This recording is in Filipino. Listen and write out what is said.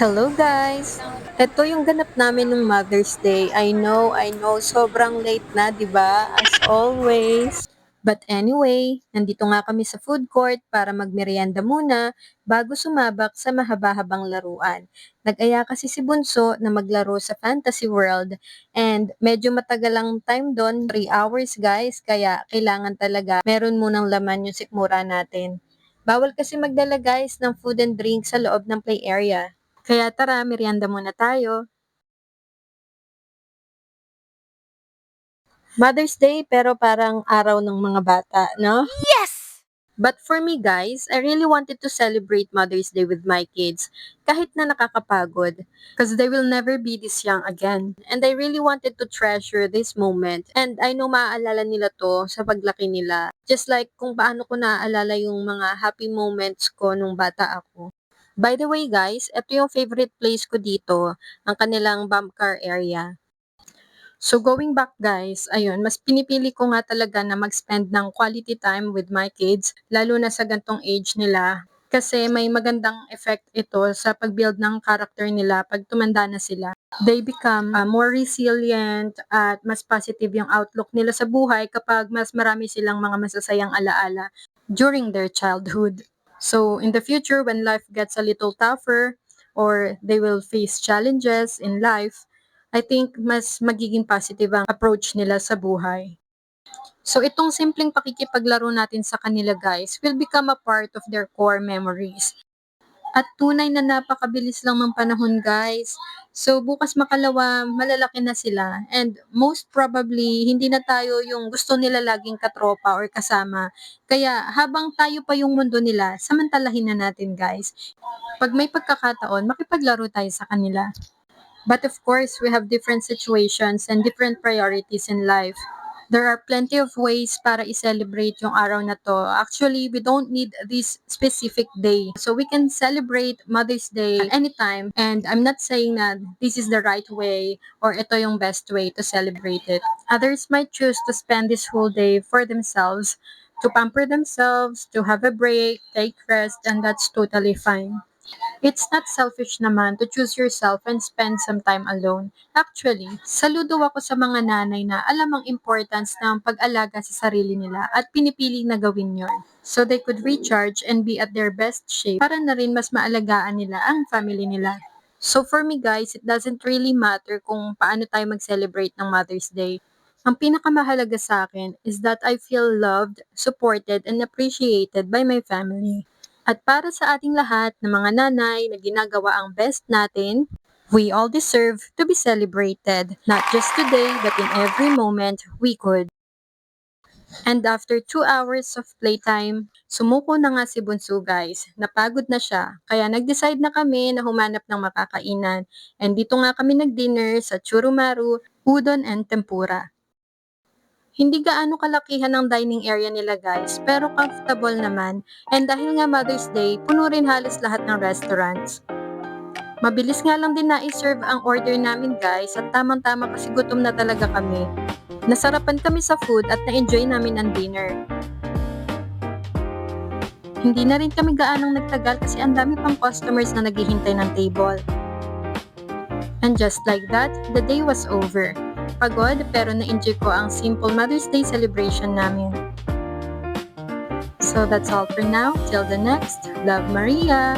Hello guys! Ito yung ganap namin nung Mother's Day. I know, sobrang late na, di ba? As always. But anyway, nandito nga kami sa food court para magmerienda muna bago sumabak sa mahaba-habang laruan. Nag-aya kasi si Bunso na maglaro sa Fantasy World and medyo matagal ang time doon, 3 hours guys, kaya kailangan talaga meron munang laman yung sikmura natin. Bawal kasi magdala guys ng food and drink sa loob ng play area. Kaya tara, merienda muna tayo. Mother's Day pero parang araw ng mga bata, no? Yes! But for me guys, I really wanted to celebrate Mother's Day with my kids kahit na nakakapagod because they will never be this young again. And I really wanted to treasure this moment. And I know maaalala nila to sa paglaki nila. Just like kung paano ko naaalala yung mga happy moments ko nung bata ako. By the way guys, ito yung favorite place ko dito, ang kanilang bump car area. So going back guys, ayun, mas pinipili ko nga talaga na mag-spend ng quality time with my kids, lalo na sa gantong age nila. Kasi may magandang effect ito sa pag-build ng character nila pag tumanda na sila. They become more resilient at mas positive yung outlook nila sa buhay kapag mas marami silang mga masasayang alaala during their childhood. So in the future, when life gets a little tougher or they will face challenges in life, I think mas magiging positive ang approach nila sa buhay. So itong simpleng pakikipaglaro natin sa kanila guys will become a part of their core memories. At tunay na napakabilis lang ng panahon guys. So bukas makalawa, malalaki na sila. And most probably, hindi na tayo yung gusto nila laging katropa or kasama. Kaya habang tayo pa yung mundo nila, samantalahin na natin guys. Pag may pagkakataon, makipaglaro tayo sa kanila. But of course, we have different situations and different priorities in life. There are plenty of ways para i-celebrate yung araw na to. Actually, we don't need this specific day. So we can celebrate Mother's Day at any time. And I'm not saying that this is the right way or ito yung best way to celebrate it. Others might choose to spend this whole day for themselves, to pamper themselves, to have a break, take rest, and that's totally fine. It's not selfish naman to choose yourself and spend some time alone. Actually, saludo ako sa mga nanay na alam ang importance ng pag-alaga sa sarili nila at pinipili na gawin yon. So they could recharge and be at their best shape para na rin mas maalagaan nila ang family nila. So for me guys, it doesn't really matter kung paano tayo mag-celebrate ng Mother's Day. Ang pinakamahalaga sa akin is that I feel loved, supported, and appreciated by my family. At para sa ating lahat ng mga nanay na ginagawa ang best natin, we all deserve to be celebrated, not just today but in every moment we could. And after 2 hours of playtime, sumuko na nga si Bunso guys. Napagod na siya. Kaya nag-decide na kami na humanap ng makakainan. And dito nga kami nag-dinner sa Churumaru, Udon and Tempura. Hindi gaano kalakihan ang dining area nila guys, pero comfortable naman. And dahil nga Mother's Day, puno rin halos lahat ng restaurants. Mabilis nga lang din na-serve ang order namin guys at tamang-tama kasi gutom na talaga kami. Nasarapan kami sa food at na-enjoy namin ang dinner. Hindi na rin kami gaanong nagtagal kasi ang dami pang customers na naghihintay ng table. And just like that, the day was over. Pagod pero na-enjoy ko ang simple Mother's Day celebration namin. So that's all for now. Till the next. Love, Maria!